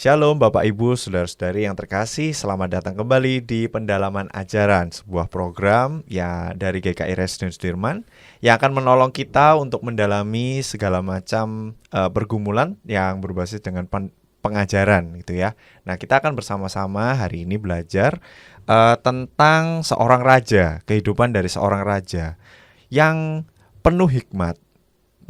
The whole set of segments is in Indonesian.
Shalom Bapak Ibu, Saudara-saudari yang terkasih, selamat datang kembali di Pendalaman Ajaran, sebuah program ya dari GKI Residen Sudirman yang akan menolong kita untuk mendalami segala macam pergumulan yang berbasis dengan pengajaran gitu ya. Nah, kita akan bersama-sama hari ini belajar tentang seorang raja, kehidupan dari seorang raja yang penuh hikmat.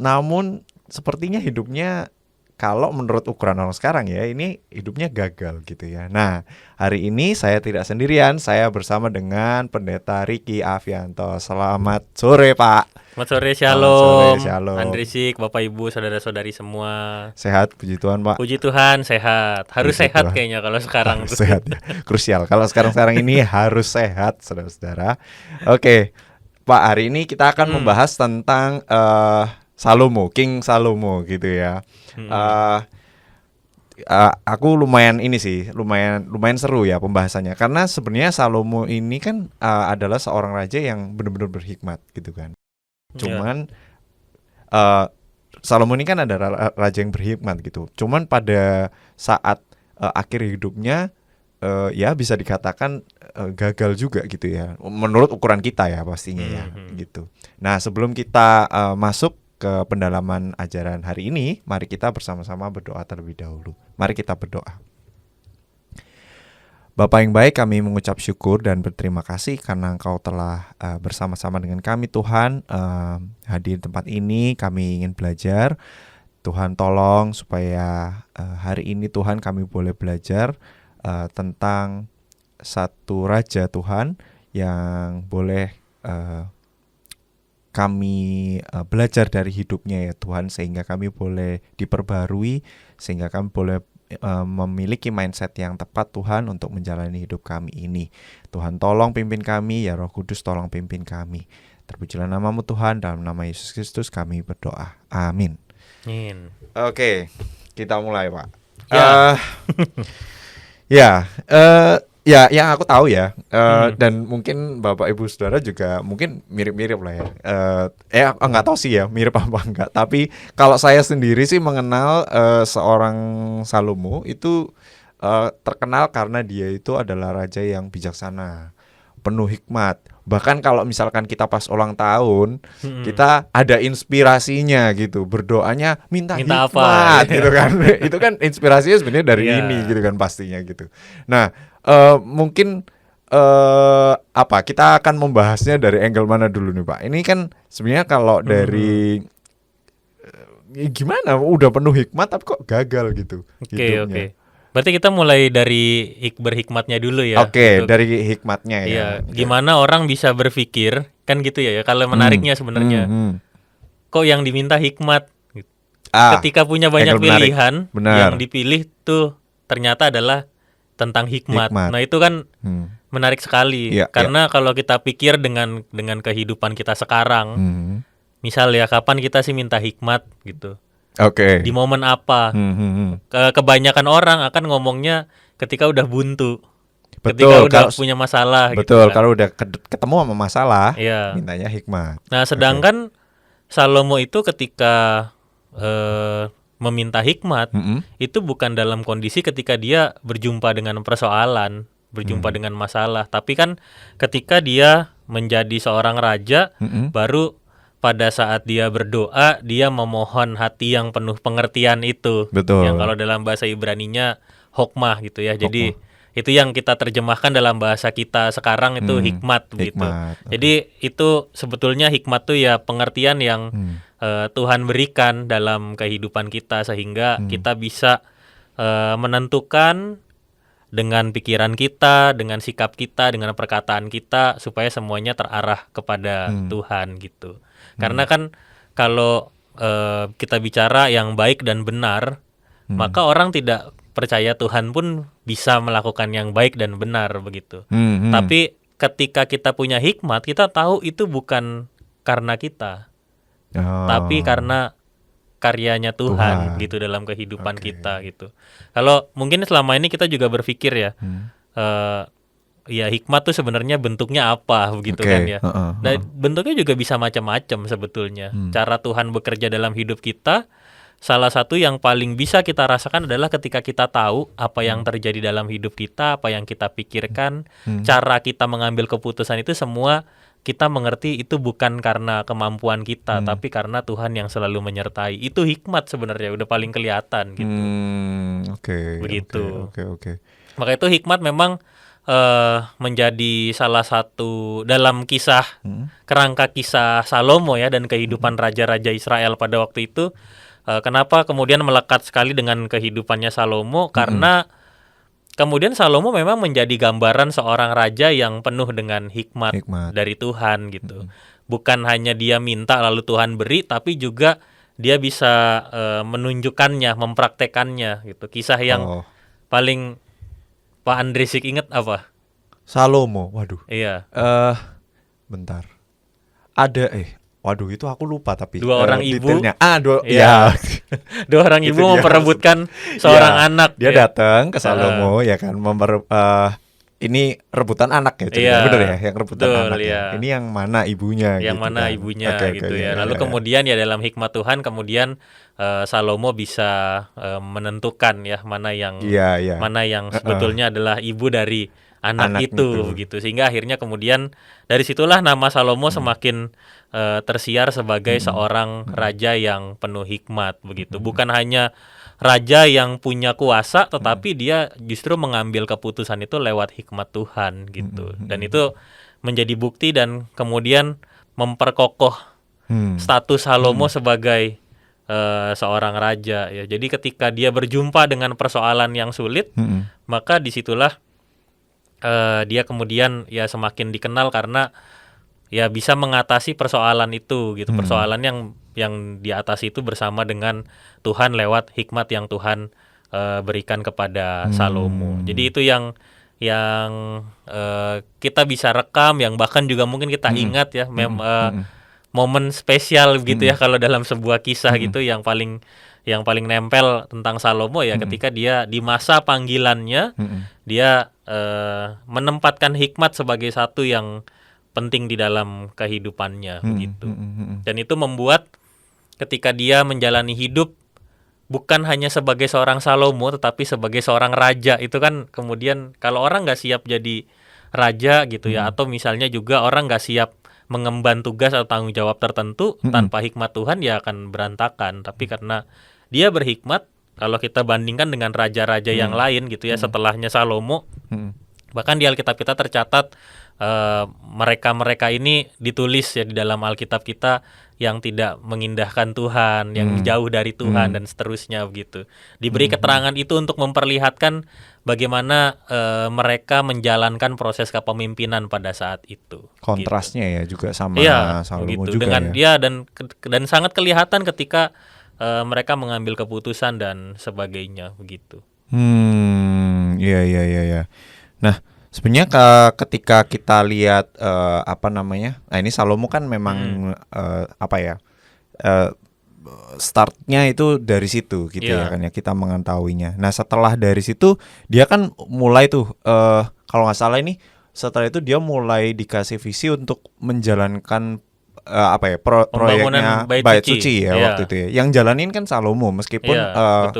Namun sepertinya hidupnya, kalau menurut ukuran orang sekarang ya, ini hidupnya gagal gitu ya. Nah, hari ini saya tidak sendirian, saya bersama dengan Pendeta Riki Avianto. Selamat sore, Pak. Selamat sore, Shalom. Andrisik, Bapak Ibu, saudara-saudari semua. Sehat, puji Tuhan, Pak. Puji Tuhan, sehat. Harus Puji sehat Tuhan. kayaknya kalau sekarang. Sehat ya, krusial. Kalau sekarang ini harus sehat, saudara-saudara. Oke, Pak, hari ini kita akan membahas tentang Salomo, King Salomo gitu ya. Aku lumayan seru ya pembahasannya, karena sebenarnya Salomo ini kan adalah seorang raja yang benar-benar berhikmat gitu kan. Cuman Salomo ini kan adalah raja yang berhikmat gitu. Cuman pada saat akhir hidupnya ya bisa dikatakan gagal juga gitu ya, menurut ukuran kita ya pastinya ya gitu. Nah, sebelum kita masuk ke pendalaman ajaran hari ini, mari kita bersama-sama berdoa terlebih dahulu. Mari kita berdoa. Bapa yang baik, kami mengucap syukur dan berterima kasih karena Engkau telah bersama-sama dengan kami, Tuhan. Hadir di tempat ini, kami ingin belajar. Tuhan tolong supaya hari ini Tuhan kami boleh belajar tentang satu raja Tuhan yang boleh kami belajar dari hidupnya ya Tuhan, sehingga kami boleh diperbarui, sehingga kami boleh memiliki mindset yang tepat Tuhan untuk menjalani hidup kami ini. Tuhan tolong pimpin kami, ya Roh Kudus tolong pimpin kami. Terpujilah nama-Mu Tuhan, dalam nama Yesus Kristus kami berdoa. Amin. Oke, kita mulai, Pak. Ya, yang aku tahu ya, dan mungkin Bapak Ibu Saudara juga mungkin mirip-mirip lah ya. Nggak tahu sih ya mirip apa enggak. Tapi kalau saya sendiri sih mengenal seorang Salomo itu terkenal karena dia itu adalah raja yang bijaksana, penuh hikmat. Bahkan kalau misalkan kita pas ulang tahun, kita ada inspirasinya gitu, berdoanya minta hikmat apa? Gitu kan. Itu kan inspirasinya sebenarnya dari ini gitu kan pastinya gitu. Nah, mungkin kita akan membahasnya dari angle mana dulu nih, Pak? Ini kan sebenarnya kalau dari gimana udah penuh hikmat tapi kok gagal gitu hidupnya. Oke. Berarti kita mulai dari berhikmatnya dulu ya. Oke, dari hikmatnya ya. Iya, gimana orang bisa berpikir kan gitu ya. Kalau menariknya sebenarnya, kok yang diminta hikmat? Ketika punya banyak pilihan, yang dipilih tuh ternyata adalah tentang hikmat. Nah, itu kan menarik sekali. Karena kalau kita pikir dengan kehidupan kita sekarang, misal ya kapan kita sih minta hikmat gitu. Di momen apa? Kebanyakan orang akan ngomongnya ketika udah buntu. Ketika udah punya masalah. Betul, gitu kan. Kalau udah ketemu sama masalah, mintanya hikmat. Nah, sedangkan Salomo itu ketika meminta hikmat, itu bukan dalam kondisi ketika dia berjumpa dengan persoalan, berjumpa dengan masalah. Tapi kan ketika dia menjadi seorang raja, baru pada saat dia berdoa, dia memohon hati yang penuh pengertian itu. Betul. Yang kalau dalam bahasa Ibraninya hokmah gitu ya. Jadi itu yang kita terjemahkan dalam bahasa kita sekarang itu hikmat gitu. Jadi itu sebetulnya hikmat tuh ya pengertian yang Tuhan berikan dalam kehidupan kita, sehingga kita bisa menentukan dengan pikiran kita, dengan sikap kita, dengan perkataan kita, supaya semuanya terarah kepada Tuhan gitu. Karena kan kalau kita bicara yang baik dan benar, maka orang tidak percaya Tuhan pun bisa melakukan yang baik dan benar begitu. Tapi ketika kita punya hikmat, kita tahu itu bukan karena kita, tapi karena karyanya Tuhan gitu dalam kehidupan kita gitu. Kalau mungkin selama ini kita juga berpikir ya, ya hikmat tuh sebenarnya bentuknya apa begitu kan ya. Dan bentuknya juga bisa macam-macam sebetulnya. Cara Tuhan bekerja dalam hidup kita salah satu yang paling bisa kita rasakan adalah ketika kita tahu apa yang terjadi dalam hidup kita, apa yang kita pikirkan, cara kita mengambil keputusan itu semua kita mengerti itu bukan karena kemampuan kita, tapi karena Tuhan yang selalu menyertai. Itu hikmat sebenarnya, udah paling kelihatan gitu. Begitu. Oke. Maka itu hikmat memang menjadi salah satu dalam kisah kerangka kisah Salomo ya dan kehidupan raja-raja Israel pada waktu itu. Kenapa kemudian melekat sekali dengan kehidupannya Salomo? Karena kemudian Salomo memang menjadi gambaran seorang raja yang penuh dengan hikmat dari Tuhan gitu. Bukan hanya dia minta lalu Tuhan beri, tapi juga dia bisa menunjukkannya, mempraktekannya gitu. Kisah yang paling Pak Andresik ingat apa? Salomo, waduh. Iya. Bentar. Ada waduh itu aku lupa tapi dua orang ibu. Detailnya. Ya. Dua orang ibu memperebutkan seorang anak. Dia datang ke Salomo ya kan ini rebutan anak ya, benar ya, yang rebutan anak. Ya. Ini yang mana ibunya? Yang gitu mana kan. ibunya gitu ya. Lalu kemudian ya dalam hikmat Tuhan kemudian Salomo bisa menentukan ya mana yang sebetulnya adalah ibu dari anak itu gitu. Sehingga akhirnya kemudian dari situlah nama Salomo semakin tersiar sebagai seorang raja yang penuh hikmat begitu. Bukan hanya raja yang punya kuasa, tetapi dia justru mengambil keputusan itu lewat hikmat Tuhan gitu. Dan itu menjadi bukti dan kemudian memperkokoh status Salomo sebagai seorang raja ya. Jadi ketika dia berjumpa dengan persoalan yang sulit, maka disitulah dia kemudian ya semakin dikenal karena ya bisa mengatasi persoalan itu gitu. Persoalan yang diatasi itu bersama dengan Tuhan lewat hikmat yang Tuhan berikan kepada Salomo. Jadi itu yang kita bisa rekam, yang bahkan juga mungkin kita ingat ya momen spesial gitu ya kalau dalam sebuah kisah gitu yang paling nempel tentang Salomo ya ketika dia di masa panggilannya dia menempatkan hikmat sebagai satu yang penting di dalam kehidupannya begitu. Dan itu membuat ketika dia menjalani hidup bukan hanya sebagai seorang Salomo tetapi sebagai seorang raja. Itu kan kemudian kalau orang nggak siap jadi raja gitu ya, atau misalnya juga orang nggak siap mengemban tugas atau tanggung jawab tertentu tanpa hikmat Tuhan ya akan berantakan. Tapi karena dia berhikmat, kalau kita bandingkan dengan raja-raja yang lain gitu ya setelahnya Salomo, bahkan di Alkitab kita tercatat mereka ini ditulis ya di dalam Alkitab kita yang tidak mengindahkan Tuhan, yang jauh dari Tuhan dan seterusnya begitu. Diberi keterangan itu untuk memperlihatkan bagaimana mereka menjalankan proses kepemimpinan pada saat itu. Kontrasnya gitu. Ya juga sama Salomo gitu. juga dengan ya. Dan sangat kelihatan ketika mereka mengambil keputusan dan sebagainya begitu. Iya. Nah, sebenarnya ketika kita lihat ini Salomo kan memang startnya itu dari situ gitu ya kan ya, kita mengetahuinya. Nah setelah dari situ dia kan mulai tuh kalau nggak salah ini setelah itu dia mulai dikasih visi untuk menjalankan proyeknya Bait Suci ya waktu itu ya. Yang jalanin kan Salomo meskipun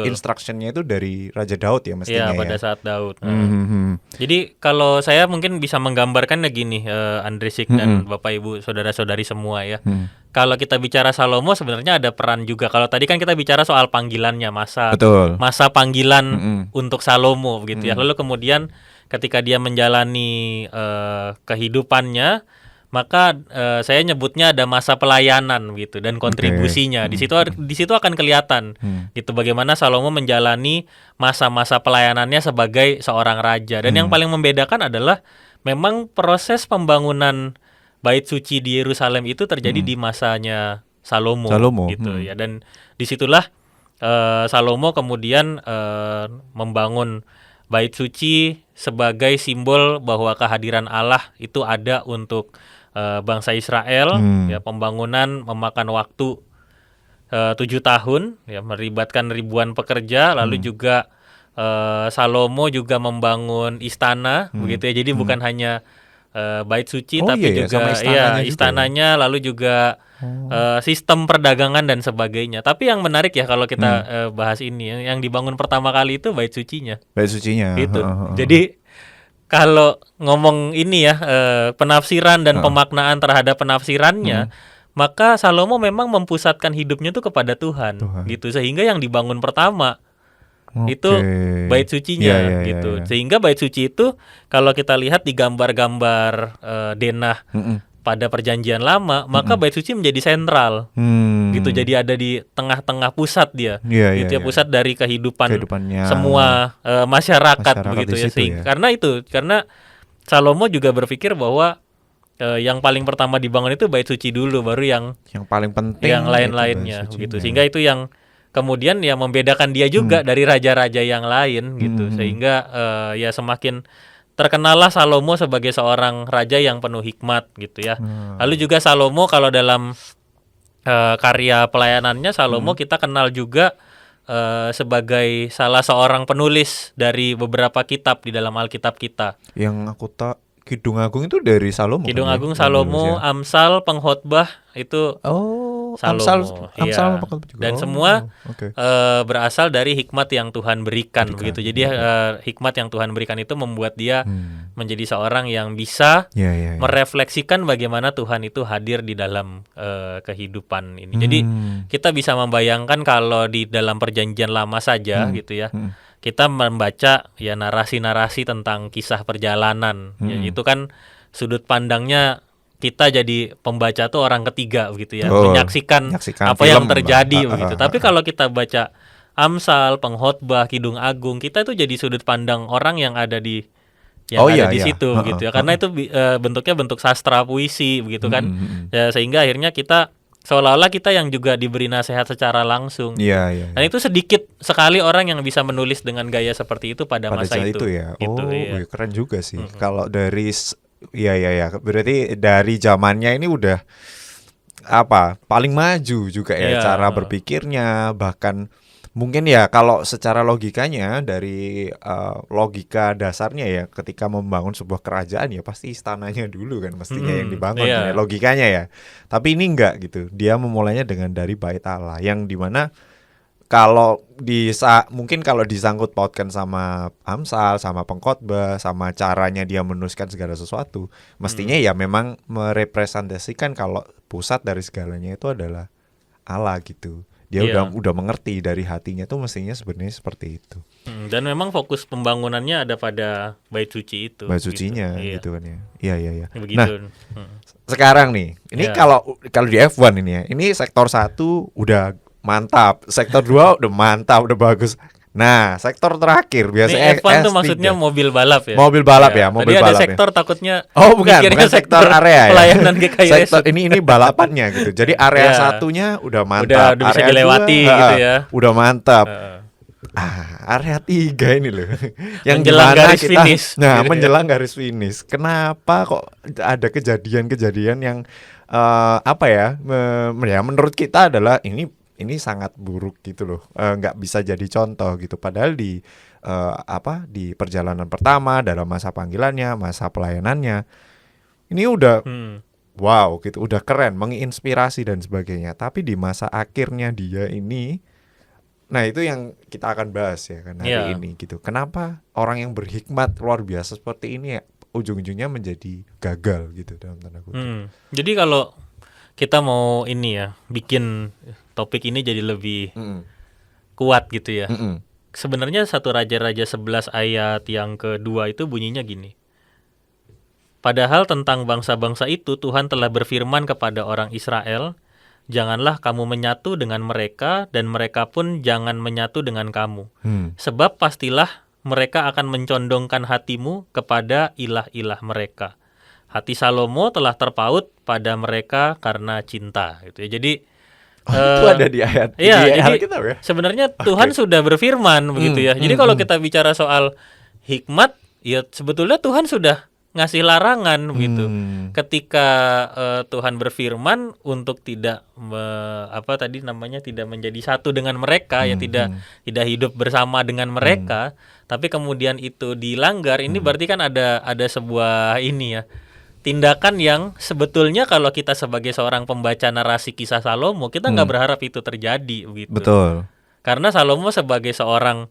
instructionnya itu dari Raja Daud ya mestinya pada saat Daud. Jadi kalau saya mungkin bisa menggambarkannya gini, Andresik dan Bapak Ibu saudara-saudari semua ya. Kalau kita bicara Salomo sebenarnya ada peran juga. Kalau tadi kan kita bicara soal panggilannya, masa panggilan untuk Salomo begitu ya. Lalu kemudian ketika dia menjalani kehidupannya, maka saya nyebutnya ada masa pelayanan gitu dan kontribusinya. Di situ akan kelihatan gitu bagaimana Salomo menjalani masa-masa pelayanannya sebagai seorang raja. Dan yang paling membedakan adalah memang proses pembangunan Bait Suci di Yerusalem itu terjadi di masanya Salomo gitu ya. Dan disitulah Salomo kemudian membangun Bait Suci sebagai simbol bahwa kehadiran Allah itu ada untuk bangsa Israel. Ya, pembangunan memakan waktu 7 tahun ya, melibatkan ribuan pekerja. Lalu juga Salomo juga membangun istana begitu ya. Jadi bukan hanya bait suci, Oh tapi iya ya, sama juga istananya juga ya? istananya, lalu juga sistem perdagangan dan sebagainya. Tapi yang menarik ya kalau kita bahas ini, yang dibangun pertama kali itu bait sucinya. Bait sucinya. Gitu. Heeh, heeh. Jadi kalau ngomong ini ya, penafsiran dan Heeh. pemaknaan terhadap penafsirannya, maka Salomo memang mempusatkan hidupnya tuh kepada Tuhan, Tuhan. gitu. Sehingga yang dibangun pertama itu Oke. bait Iya, sucinya, iya, iya, gitu. iya. Sehingga bait suci itu kalau kita lihat di gambar-gambar denah Mm-mm. pada perjanjian lama, maka bait suci menjadi sentral. Gitu, jadi ada di tengah-tengah pusat dia, Iya, iya, gitu ya, iya. pusat dari kehidupannya semua masyarakat Masyarakat begitu di ya. situ ya. Karena Salomo juga berpikir bahwa yang paling pertama dibangun itu bait suci dulu, baru yang paling penting yang itu lain-lainnya bait gitu. sucinya. Sehingga itu yang kemudian ya membedakan dia juga dari raja-raja yang lain gitu. Sehingga ya semakin terkenalah Salomo sebagai seorang raja yang penuh hikmat gitu ya. Lalu juga Salomo kalau dalam karya pelayanannya, Salomo kita kenal juga sebagai salah seorang penulis dari beberapa kitab di dalam Alkitab kita. Yang aku tak Kidung Agung itu dari Salomo. Kidung kan ya? Agung Yang nulis Salomo, ya? Amsal, Pengkhotbah itu Oh, Salomo. Amsal Iya. Pengkhotbah juga. Dan Oh, semua oke. berasal dari hikmat yang Tuhan berikan begitu. Jadi hikmat yang Tuhan berikan itu membuat dia menjadi seorang yang bisa Iya, iya, iya. merefleksikan bagaimana Tuhan itu hadir di dalam kehidupan ini. Jadi kita bisa membayangkan kalau di dalam perjanjian lama saja gitu ya, kita membaca ya narasi-narasi tentang kisah perjalanan. Ya, itu kan sudut pandangnya kita jadi pembaca tuh orang ketiga begitu ya, menyaksikan apa film, yang terjadi Mbak. begitu. Tapi kalau kita baca Amsal, Pengkhotbah, Kidung Agung, kita itu jadi sudut pandang orang yang ada di situ gitu ya. Karena itu bentuknya bentuk sastra puisi begitu kan. Ya, sehingga akhirnya kita seolah-olah kita yang juga diberi nasihat secara langsung. Iya, iya. Dan itu sedikit sekali orang yang bisa menulis dengan gaya seperti itu pada masa saat itu. ya. Gitu, Oh, iya. wih, keren juga sih. Kalau dari iya. Berarti dari zamannya ini udah paling maju juga ya, Iya. cara berpikirnya, bahkan mungkin ya kalau secara logikanya dari logika dasarnya ya, ketika membangun sebuah kerajaan ya pasti istananya dulu kan mestinya yang dibangun, iya. ya, logikanya ya. Tapi ini enggak gitu. Dia memulainya dengan dari bait Allah, yang dimana kalau mungkin kalau disangkut pautkan sama Amsal, sama Pengkhotbah, sama caranya dia menuliskan segala sesuatu, mestinya ya memang merepresentasikan kalau pusat dari segalanya itu adalah Allah gitu. Dia udah mengerti dari hatinya tuh mestinya sebenarnya seperti itu. Dan memang fokus pembangunannya ada pada bait suci itu. Bait sucinya gitu, gitu kan ya. Iya. Begitu. Nah, sekarang nih, ini kalau di F1 ini ya, ini sektor 1 udah mantap, sektor 2 udah mantap, udah bagus. Nah, sektor terakhir biasanya F1 tuh S3. maksudnya mobil balap ya. Mobil balap ya, mobil Tadi balap ada sektor takutnya. bukan sektor area ya. Pelayanan GKI Sektor ini balapannya gitu. Jadi area satunya udah mantap, udah bisa area dilewati 2, gitu ya. Udah mantap. Area 3 ini loh. Yang menjelang dimana garis finish. Nah, menjelang garis finish. Kenapa kok ada kejadian-kejadian yang menurut kita adalah ini sangat buruk gitu loh, nggak bisa jadi contoh gitu. Padahal di perjalanan pertama dalam masa panggilannya, masa pelayanannya, ini udah wow gitu, udah keren, menginspirasi dan sebagainya. Tapi di masa akhirnya dia ini, nah itu yang kita akan bahas ya kan hari ini gitu. Kenapa orang yang berhikmat luar biasa seperti ini ya ujung-ujungnya menjadi gagal gitu dalam tanda kutip. Jadi kalau kita mau ini ya, bikin topik ini jadi lebih kuat gitu ya. Sebenarnya 1 Raja-Raja 11 ayat yang kedua itu bunyinya gini. Padahal tentang bangsa-bangsa itu Tuhan telah berfirman kepada orang Israel, janganlah kamu menyatu dengan mereka dan mereka pun jangan menyatu dengan kamu. Sebab pastilah mereka akan mencondongkan hatimu kepada ilah-ilah mereka. Hati Salomo telah terpaut pada mereka karena cinta gitu ya. Jadi itu ada di ayat jadi Alkitab ya. Sebenarnya Tuhan sudah berfirman begitu ya. Jadi kalau kita bicara soal hikmat, ya sebetulnya Tuhan sudah ngasih larangan begitu. Ketika Tuhan berfirman untuk tidak tidak menjadi satu dengan mereka, ya tidak hidup bersama dengan mereka, tapi kemudian itu dilanggar, ini berarti kan ada sebuah ini ya. tindakan yang sebetulnya kalau kita sebagai seorang pembaca narasi kisah Salomo, kita nggak berharap itu terjadi begitu. Betul. Karena Salomo sebagai seorang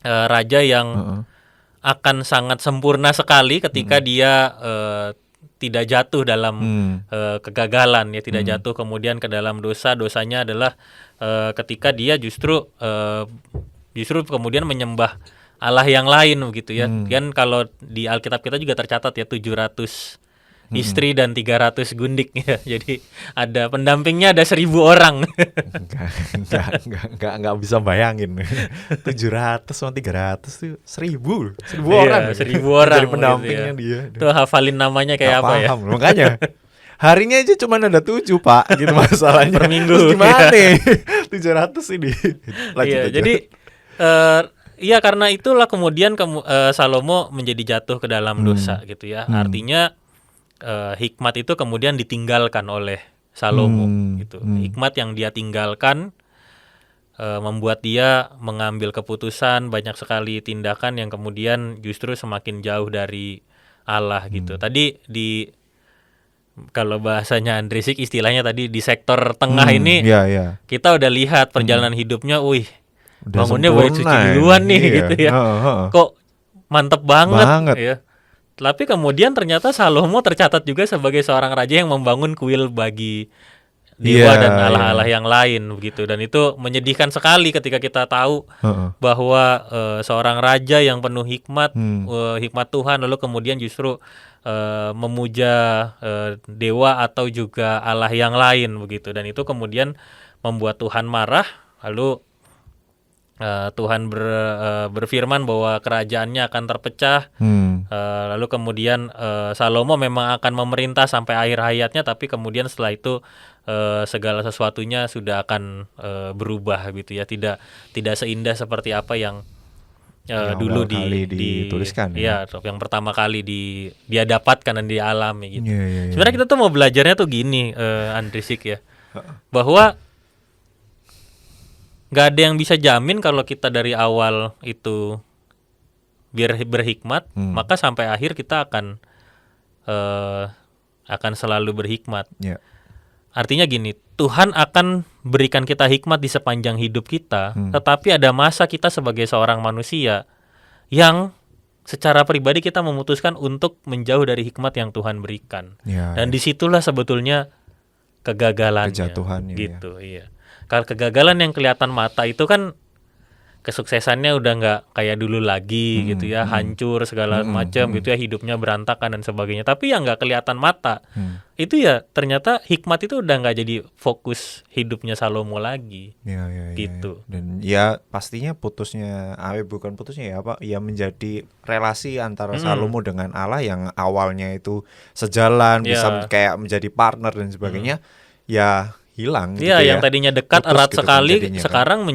raja yang akan sangat sempurna sekali ketika dia tidak jatuh dalam kegagalan, ya tidak jatuh kemudian ke dalam dosa. Dosanya adalah ketika dia justru kemudian menyembah Allah yang lain begitu ya. Kan kalau di Alkitab kita juga tercatat ya 700 istri dan 300 gundik ya. Jadi ada pendampingnya ada 1.000 orang. Enggak bisa bayangin. 700 sama 300 tuh 1.000 orang. 1.000 orang jadi pendampingnya gitu ya. dia. Tuh hafalin namanya kayak Gak apa paham, ya? Makanya harinya aja cuma ada 7 Pak, gitu masalahnya. Per minggu. Terus gimana nih 700 ini? Lanjut Iya, aja. jadi iya karena itulah kemudian Salomo menjadi jatuh ke dalam dosa gitu ya. Artinya hikmat itu kemudian ditinggalkan oleh Salomo gitu. Hikmat yang dia tinggalkan membuat dia mengambil keputusan banyak sekali tindakan yang kemudian justru semakin jauh dari Allah gitu. Tadi kalau bahasanya Andrisik istilahnya tadi di sektor tengah ini Iya. kita udah lihat perjalanan hidupnya, wih Udah bangunnya bait suci sempurna duluan ini, nih iya. gitu ya. Kok mantep banget ya. Tapi kemudian ternyata Salomo tercatat juga sebagai seorang raja yang membangun kuil bagi dewa dan allah-allah yang lain begitu, dan itu menyedihkan sekali ketika kita tahu bahwa seorang raja yang penuh hikmat, hikmat Tuhan, lalu kemudian justru memuja dewa atau juga Allah yang lain begitu, dan itu kemudian membuat Tuhan marah. Lalu Tuhan berfirman bahwa kerajaannya akan terpecah. Lalu kemudian Salomo memang akan memerintah sampai akhir hayatnya, tapi kemudian setelah itu segala sesuatunya sudah akan berubah gitu ya, tidak seindah seperti apa yang dulu dituliskan ya, yang pertama kali dia dapatkan dan dia alami gitu. Iya. Sebenarnya kita tuh mau belajarnya tuh gini, Andrisik ya, bahwa nggak ada yang bisa jamin kalau kita dari awal itu biar berhikmat, maka sampai akhir kita akan selalu berhikmat. Artinya gini, Tuhan akan berikan kita hikmat di sepanjang hidup kita, tetapi ada masa kita sebagai seorang manusia yang secara pribadi kita memutuskan untuk menjauh dari hikmat yang Tuhan berikan. Dan disitulah sebetulnya kegagalannya. Kejatuhannya, gitu, iya. Kalau kegagalan yang kelihatan mata itu kan kesuksesannya udah nggak kayak dulu lagi gitu ya, hancur segala macam gitu ya, hidupnya berantakan dan sebagainya. Tapi yang nggak kelihatan mata itu ya ternyata hikmat itu udah nggak jadi fokus hidupnya Salomo lagi. Gitu. Dan ya pastinya bukan putusnya ya apa? Ya menjadi relasi antara Salomo dengan Allah yang awalnya itu sejalan, bisa kayak menjadi partner dan sebagainya, ya hilang gitu yang tadinya dekat erat gitu, sekali sekarang kan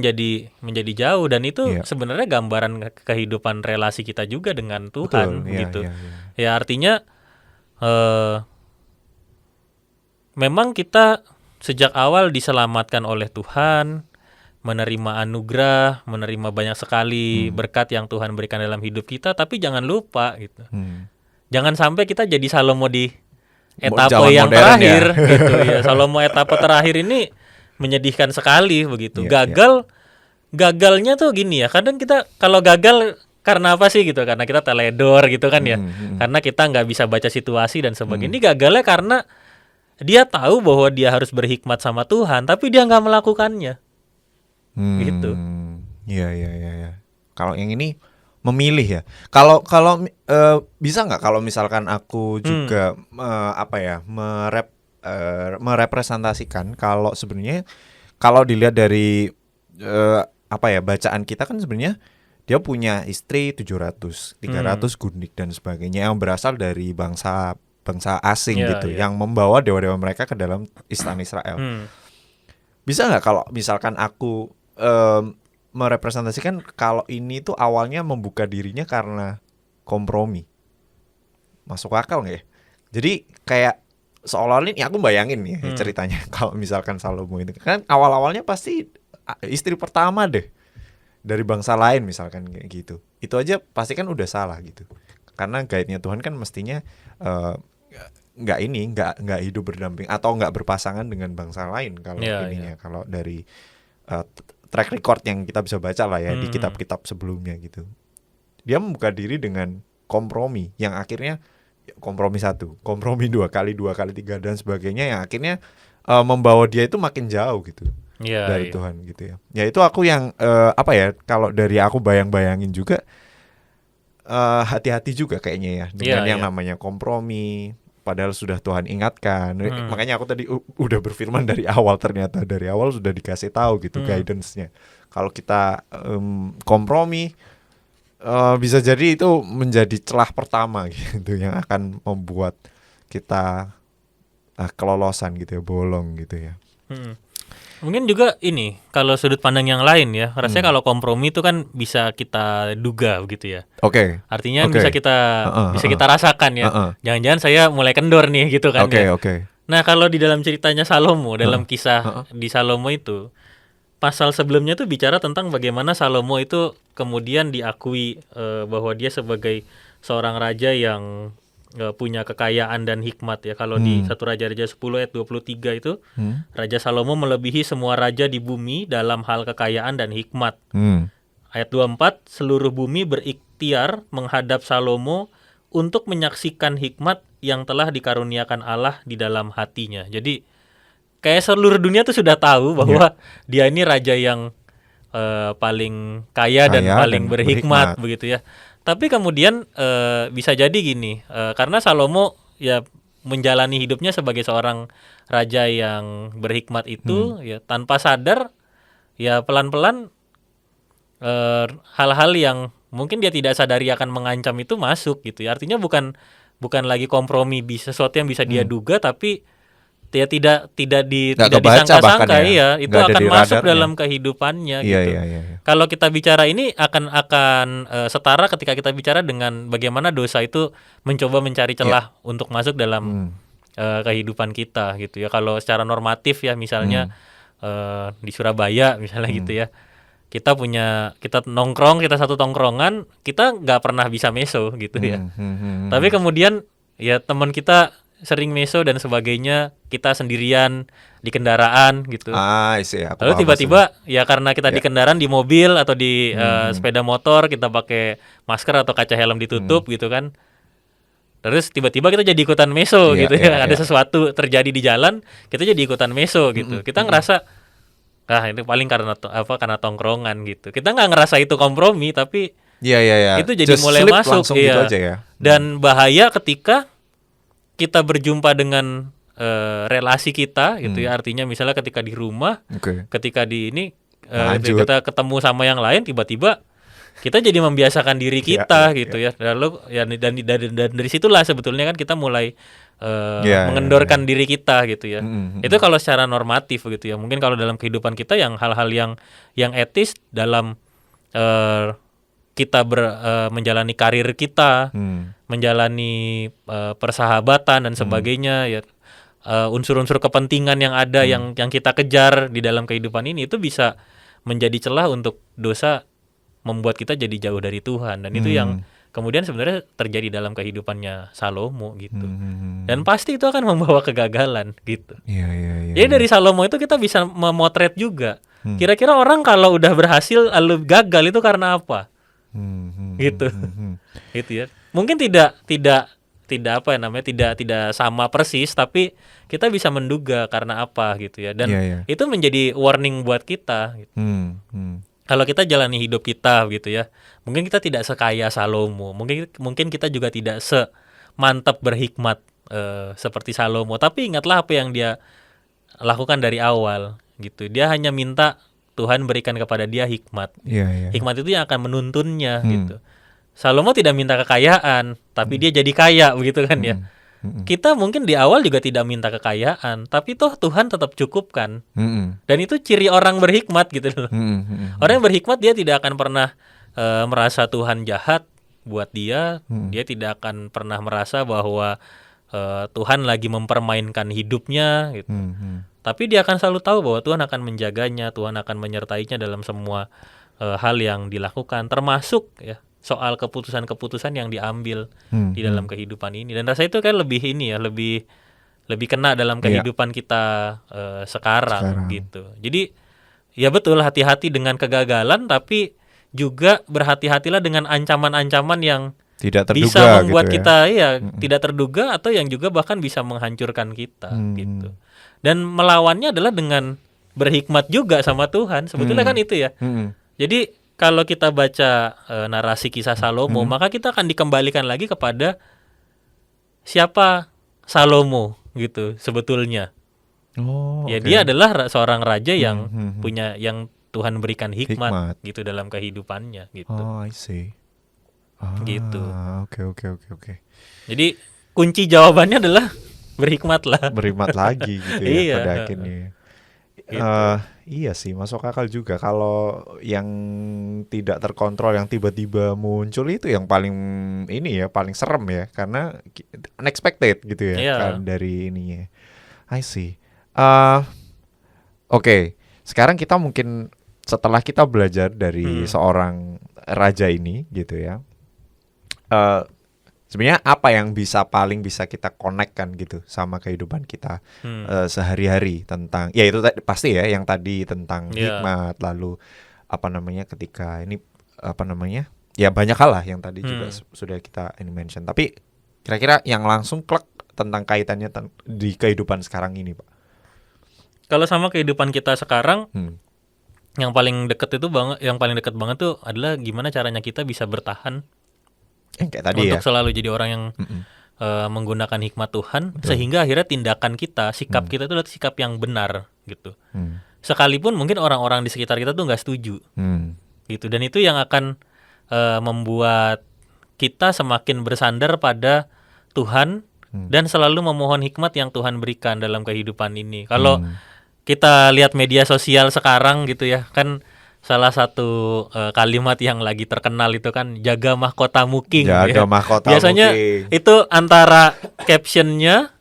menjadi jauh, dan itu sebenarnya gambaran kehidupan relasi kita juga dengan Tuhan. Betul, gitu. Ya artinya memang kita sejak awal diselamatkan oleh Tuhan, menerima anugerah, menerima banyak sekali berkat yang Tuhan berikan dalam hidup kita, tapi jangan lupa gitu. Jangan sampai kita jadi Salomo di etape yang terakhir gitu ya. Salomo etape terakhir ini menyedihkan sekali begitu. Gagalnya tuh gini ya. Kadang kita kalau gagal karena apa sih gitu? Karena kita teledor gitu kan ya. Karena kita nggak bisa baca situasi dan sebagainya. Ini gagalnya karena dia tahu bahwa dia harus berhikmat sama Tuhan, tapi dia nggak melakukannya. Gitu. Iya. Kalau yang ini memilih ya. Kalau bisa nggak kalau misalkan aku juga merepresentasikan kalau sebenarnya kalau dilihat dari bacaan kita kan sebenarnya dia punya istri 300 gundik dan sebagainya yang berasal dari bangsa asing gitu yang membawa dewa-dewa mereka ke dalam istana Israel. Bisa nggak kalau misalkan aku merepresentasikan kalau ini tuh awalnya membuka dirinya karena kompromi, masuk akal nggak ya? Jadi kayak seolah-olah ini aku bayangin nih ceritanya kalau misalkan Salomo itu kan awal-awalnya pasti istri pertama deh dari bangsa lain misalkan kayak gitu, itu aja pasti kan udah salah gitu, karena guide-nya Tuhan kan mestinya nggak hidup berdamping atau nggak berpasangan dengan bangsa lain kalau ininya. Kalau dari track record yang kita bisa baca lah ya di kitab-kitab sebelumnya gitu. Dia membuka diri dengan kompromi yang akhirnya kompromi 1, kompromi 2 kali, 3 dan sebagainya yang akhirnya membawa dia itu makin jauh gitu dari Tuhan gitu ya. Ya itu aku yang kalau dari aku bayang-bayangin juga hati-hati juga kayaknya ya dengan yang namanya kompromi. Padahal sudah Tuhan ingatkan. Makanya aku tadi udah berfirman dari awal, ternyata dari awal sudah dikasih tahu gitu guidance-nya. Kalau kita kompromi bisa jadi itu menjadi celah pertama gitu yang akan membuat kita kelolosan gitu ya, bolong gitu ya. Mungkin juga ini kalau sudut pandang yang lain ya, rasanya kalau kompromi itu kan bisa kita duga begitu ya. Artinya bisa kita rasakan ya. Jangan-jangan saya mulai kendor nih gitu kan ya. Nah kalau di dalam ceritanya Salomo, dalam kisah di Salomo itu, pasal sebelumnya tuh bicara tentang bagaimana Salomo itu kemudian diakui bahwa dia sebagai seorang raja yang punya kekayaan dan hikmat ya. Kalau di 1 Raja-Raja 10 ayat 23 itu Raja Salomo melebihi semua raja di bumi dalam hal kekayaan dan hikmat. Ayat 24, seluruh bumi berikhtiar menghadap Salomo untuk menyaksikan hikmat yang telah dikaruniakan Allah di dalam hatinya. Jadi kayak seluruh dunia tuh sudah tahu bahwa dia ini raja yang paling kaya dan paling berhikmat begitu ya. Tapi kemudian bisa jadi gini, karena Salomo ya menjalani hidupnya sebagai seorang raja yang berhikmat itu ya tanpa sadar ya pelan-pelan hal-hal yang mungkin dia tidak sadari akan mengancam itu masuk gitu ya. Artinya bukan lagi kompromi sesuatu yang bisa dia duga, tapi dia tidak disangka-sangka ya itu akan masuk dalam kehidupannya gitu. Kalau kita bicara ini akan setara ketika kita bicara dengan bagaimana dosa itu mencoba mencari celah untuk masuk dalam kehidupan kita gitu ya. Kalau secara normatif ya misalnya di Surabaya misalnya gitu ya. Kita nongkrong, kita satu tongkrongan, kita nggak pernah bisa meso gitu ya. Tapi kemudian ya teman kita sering meso dan sebagainya, kita sendirian di kendaraan gitu. Lalu tiba-tiba ya karena kita di kendaraan, di mobil atau di sepeda motor, kita pakai masker atau kaca helm ditutup gitu kan. Terus tiba-tiba kita jadi ikutan meso gitu ya. Ada sesuatu terjadi di jalan, kita jadi ikutan meso gitu. Kita ngerasa itu paling karena tongkrongan gitu. Kita nggak ngerasa itu kompromi, tapi itu jadi just mulai masuk gitu aja ya. Dan bahaya ketika kita berjumpa dengan relasi kita gitu ya. Artinya misalnya ketika di rumah, ketika di ini kita ketemu sama yang lain, tiba-tiba kita jadi membiasakan diri kita gitu ya. Lalu ya dan dari situlah sebetulnya kan kita mulai mengendorkan diri kita gitu ya. Itu kalau secara normatif gitu ya. Mungkin kalau dalam kehidupan kita yang hal-hal yang etis dalam kita menjalani karir kita, menjalani persahabatan dan sebagainya ya, unsur-unsur kepentingan yang ada yang kita kejar di dalam kehidupan ini itu bisa menjadi celah untuk dosa membuat kita jadi jauh dari Tuhan. Dan itu yang kemudian sebenarnya terjadi dalam kehidupannya Salomo gitu. Dan pasti itu akan membawa kegagalan gitu. Jadi dari Salomo itu kita bisa memotret juga. Kira-kira orang kalau udah berhasil lalu gagal itu karena apa? Gitu. Gitu ya. Mungkin tidak sama persis, tapi kita bisa menduga karena apa gitu ya. Dan itu menjadi warning buat kita gitu. Kalau kita jalani hidup kita gitu ya, mungkin kita tidak sekaya Salomo, mungkin kita juga tidak semantap berhikmat seperti Salomo. Tapi ingatlah apa yang dia lakukan dari awal gitu. Dia hanya minta Tuhan berikan kepada dia hikmat. Hikmat itu yang akan menuntunnya gitu. Salomo tidak minta kekayaan, tapi dia jadi kaya begitu kan ya. Kita mungkin di awal juga tidak minta kekayaan, tapi toh Tuhan tetap cukupkan. Dan itu ciri orang berhikmat gitu loh. Orang yang berhikmat dia tidak akan pernah merasa Tuhan jahat buat dia. Dia tidak akan pernah merasa bahwa Tuhan lagi mempermainkan hidupnya gitu. Tapi dia akan selalu tahu bahwa Tuhan akan menjaganya, Tuhan akan menyertainya dalam semua hal yang dilakukan, termasuk ya soal keputusan-keputusan yang diambil di dalam kehidupan ini. Dan rasa itu kan lebih ini ya, lebih kena dalam kehidupan kita sekarang gitu. Jadi ya betul, hati-hati dengan kegagalan, tapi juga berhati-hatilah dengan ancaman-ancaman yang tidak terduga bisa membuat gitu kita tidak terduga, atau yang juga bahkan bisa menghancurkan kita gitu. Dan melawannya adalah dengan berhikmat juga sama Tuhan. Sebetulnya kan itu ya. Jadi kalau kita baca narasi kisah Salomo, maka kita akan dikembalikan lagi kepada siapa Salomo gitu sebetulnya. Ya dia adalah seorang raja yang punya, yang Tuhan berikan hikmat gitu dalam kehidupannya gitu. Oh, I see. Gitu. Oke. Jadi kunci jawabannya adalah berhikmatlah. Berhikmat lagi gitu ya pada akhirnya. Iya sih, masuk akal juga. Kalau yang tidak terkontrol, yang tiba-tiba muncul, itu yang paling ini ya, paling serem ya, karena unexpected gitu ya kan dari ininya. I see. Oke. Sekarang kita mungkin setelah kita belajar dari seorang raja ini gitu ya. Sebenarnya apa yang paling bisa kita connect-kan gitu sama kehidupan kita sehari-hari, tentang ya itu pasti ya yang tadi tentang hikmat, lalu ketika ini ya banyak hal lah yang tadi juga sudah kita mention. Tapi kira-kira yang langsung klek tentang kaitannya di kehidupan sekarang ini, Pak. Kalau sama kehidupan kita sekarang, yang paling dekat banget tuh adalah gimana caranya kita bisa bertahan kayak tadi untuk selalu jadi orang yang menggunakan hikmat Tuhan. Betul. Sehingga akhirnya tindakan kita, sikap kita itu adalah sikap yang benar gitu. Sekalipun mungkin orang-orang di sekitar kita tuh nggak setuju gitu. Dan itu yang akan membuat kita semakin bersandar pada Tuhan dan selalu memohon hikmat yang Tuhan berikan dalam kehidupan ini. Kalau kita lihat media sosial sekarang gitu ya, kan salah satu kalimat yang lagi terkenal itu kan jaga mahkotamu king. Jaga mahkotamu biasanya king. Itu antara captionnya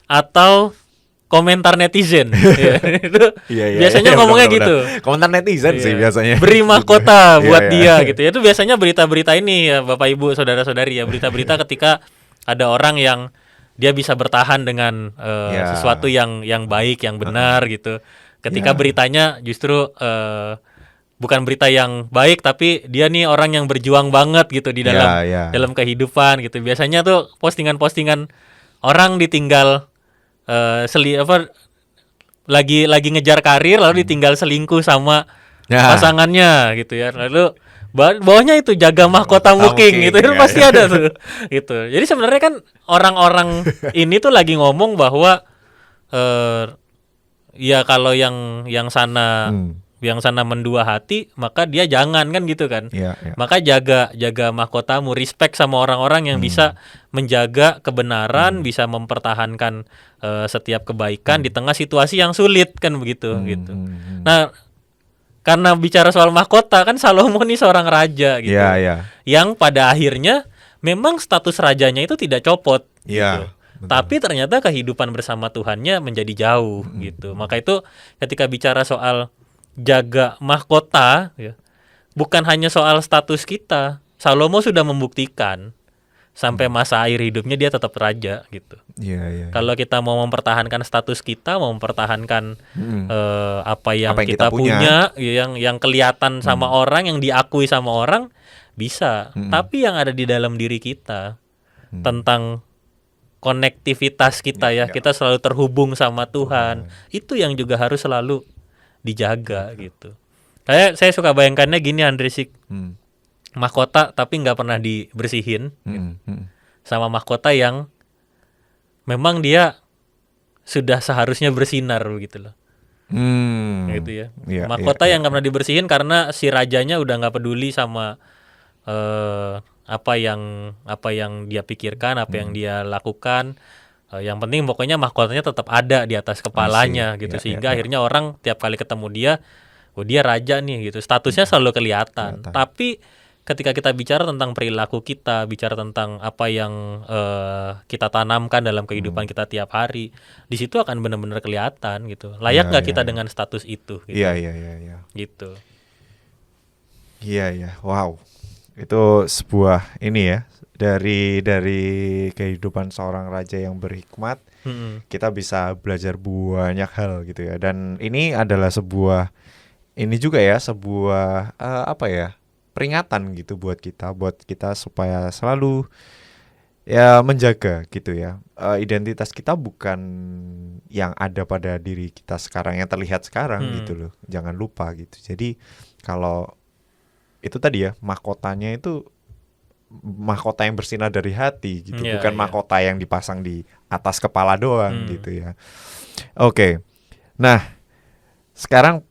atau komentar netizen. Itu biasanya ngomongnya benar, gitu. Komentar netizen sih biasanya. Beri mahkota buat dia gitu. Itu biasanya berita-berita ini ya, Bapak Ibu, saudara-saudari ya, berita-berita ketika ada orang yang dia bisa bertahan dengan sesuatu yang baik, yang benar gitu. Ketika beritanya justru bukan berita yang baik, tapi dia nih orang yang berjuang banget gitu di dalam kehidupan gitu. Biasanya tuh postingan-postingan orang ditinggal lagi ngejar karir, lalu ditinggal selingkuh sama pasangannya gitu ya. Lalu bawahnya itu jaga mahkotamu king gitu, itu pasti ada tuh gitu. Jadi sebenarnya kan orang-orang ini tuh lagi ngomong bahwa ya kalau yang sana mendua hati, maka dia jangan, kan gitu kan. Maka jaga mahkotamu, respect sama orang-orang yang bisa menjaga kebenaran, bisa mempertahankan setiap kebaikan di tengah situasi yang sulit, kan begitu gitu. Nah, karena bicara soal mahkota, kan Salomo nih seorang raja gitu, yang pada akhirnya memang status rajanya itu tidak copot gitu. Tapi ternyata kehidupan bersama Tuhannya menjadi jauh gitu. Maka itu ketika bicara soal jaga mahkota ya, bukan hanya soal status kita. Salomo sudah membuktikan sampai masa akhir hidupnya dia tetap raja gitu. Kalau kita mau mempertahankan status kita, mau mempertahankan apa yang kita punya, yang kelihatan sama orang, yang diakui sama orang, bisa. Tapi yang ada di dalam diri kita, tentang konektivitas kita kita selalu terhubung sama Tuhan, itu yang juga harus selalu dijaga gitu. Kayak saya suka bayangkannya gini, Andresik, mahkota tapi nggak pernah dibersihin, sama mahkota yang memang dia sudah seharusnya bersinar begitu loh. Gitu ya. Mahkota yang nggak pernah dibersihin karena si rajanya udah nggak peduli sama apa yang dia pikirkan, apa yang dia lakukan. Yang penting pokoknya mahkotanya tetap ada di atas kepalanya gitu, sehingga akhirnya orang tiap kali ketemu dia, oh dia raja nih gitu, statusnya selalu kelihatan. Tapi ketika kita bicara tentang perilaku kita, bicara tentang apa yang kita tanamkan dalam kehidupan kita tiap hari, di situ akan benar-benar kelihatan gitu. Layak nggak kita dengan status itu? Gitu. Gitu. Wow. Itu sebuah ini ya, dari kehidupan seorang raja yang berhikmat, kita bisa belajar banyak hal gitu ya. Dan ini adalah sebuah ini juga ya, sebuah apa ya, peringatan gitu buat kita supaya selalu ya menjaga gitu ya. Identitas kita bukan yang ada pada diri kita sekarang, yang terlihat sekarang gitu loh. Jangan lupa gitu. Jadi kalau itu tadi ya, mahkotanya itu mahkota yang bersinar dari hati gitu, bukan mahkota yang dipasang di atas kepala doang gitu ya. Oke. Nah, sekarang